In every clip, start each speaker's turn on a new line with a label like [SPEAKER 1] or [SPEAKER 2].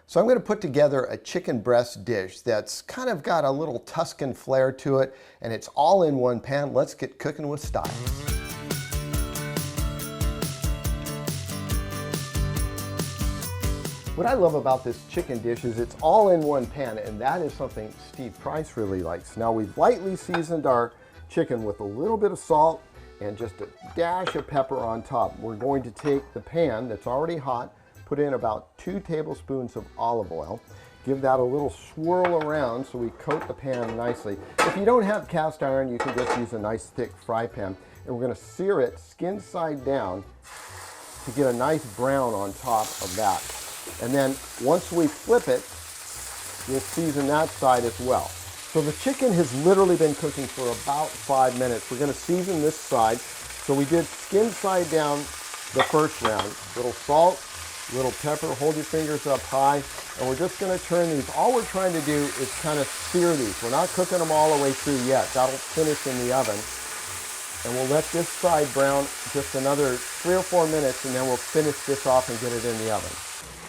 [SPEAKER 1] So I'm going to put together a chicken breast dish that's kind of got a little Tuscan flair to it, and it's all in one pan. Let's get cooking with style. What I love about this chicken dish is it's all in one pan, and that is something Steve Price really likes. Now we've lightly seasoned our chicken with a little bit of salt and just a dash of pepper on top. We're going to take the pan that's already hot, put in about 2 tablespoons of olive oil, give that a little swirl around so we coat the pan nicely. If you don't have cast iron, you can just use a nice thick fry pan. And we're going to sear it skin side down to get a nice brown on top of that. And then once we flip it, we'll season that side as well. So the chicken has literally been cooking for about 5 minutes. We're going to season this side. So we did skin side down the first round. Little salt, little pepper, hold your fingers up high, and we're just going to turn these. All we're trying to do is kind of sear these. We're not cooking them all the way through yet. That'll finish in the oven. And we'll let this side brown just another 3 or 4 minutes, and then we'll finish this off and get it in the oven.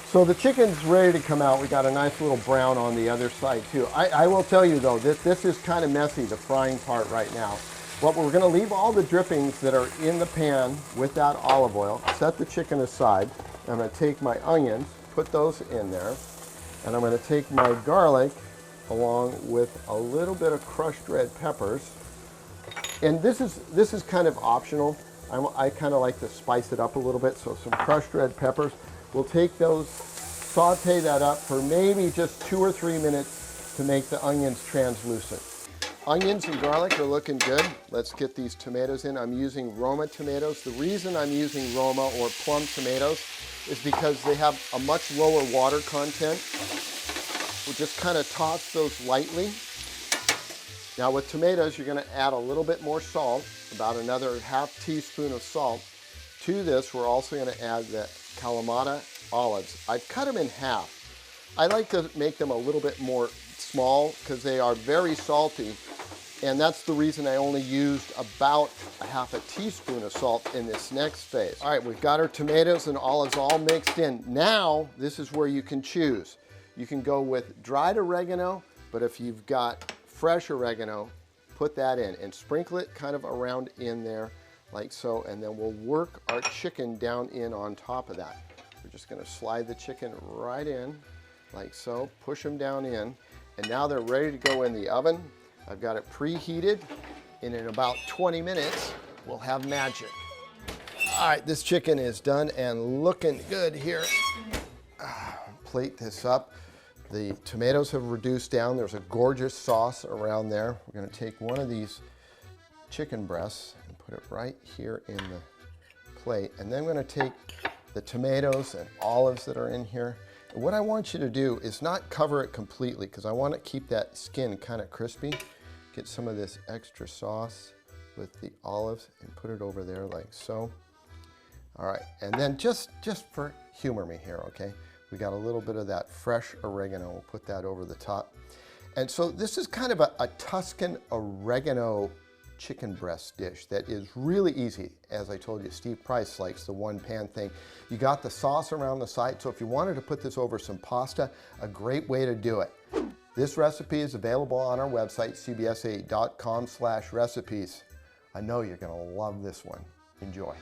[SPEAKER 1] So the chicken's ready to come out. We got a nice little brown on the other side too. I will tell you though, this is kind of messy, the frying part right now. But we're going to leave all the drippings that are in the pan with that olive oil, set the chicken aside. I'm going to take my onions, put those in there, and I'm going to take my garlic along with a little bit of crushed red peppers. And this is kind of optional. I kind of like to spice it up a little bit, so some crushed red peppers. We'll take those, saute that up for maybe just 2 or 3 minutes to make the onions translucent. Onions and garlic are looking good. Let's get these tomatoes in. I'm using Roma tomatoes. The reason I'm using Roma or plum tomatoes is because they have a much lower water content. We'll just kind of toss those lightly. Now with tomatoes, you're going to add a little bit more salt, about another ½ teaspoon of salt. To this, we're also going to add the Kalamata olives. I've cut them in half. I like to make them a little bit more small because they are very salty, and that's the reason I only used about ½ teaspoon of salt in this next phase. All right, we've got our tomatoes and olives all mixed in. Now, this is where you can choose. You can go with dried oregano, but if you've got fresh oregano, put that in and sprinkle it kind of around in there like so, and then we'll work our chicken down in on top of that. We're just going to slide the chicken right in like so, push them down in, and now they're ready to go in the oven. I've got it preheated, and in about 20 minutes we'll have magic. All right, this chicken is done and looking good here. Plate this up. The tomatoes have reduced down. There's a gorgeous sauce around there. We're going to take one of these chicken breasts and put it right here in the plate, and then I'm going to take the tomatoes and olives that are in here. And what I want you to do is not cover it completely because I want to keep that skin kind of crispy. Get some of this extra sauce with the olives and put it over there like so. All right, and then just for humor me here, okay? We got a little bit of that fresh oregano. We'll put that over the top. And so this is kind of a Tuscan oregano chicken breast dish that is really easy. As I told you, Steve Price likes the one pan thing. You got the sauce around the side, so if you wanted to put this over some pasta, a great way to do it. This recipe is available on our website, cbsa.com/recipes. I know you're gonna love this one. Enjoy.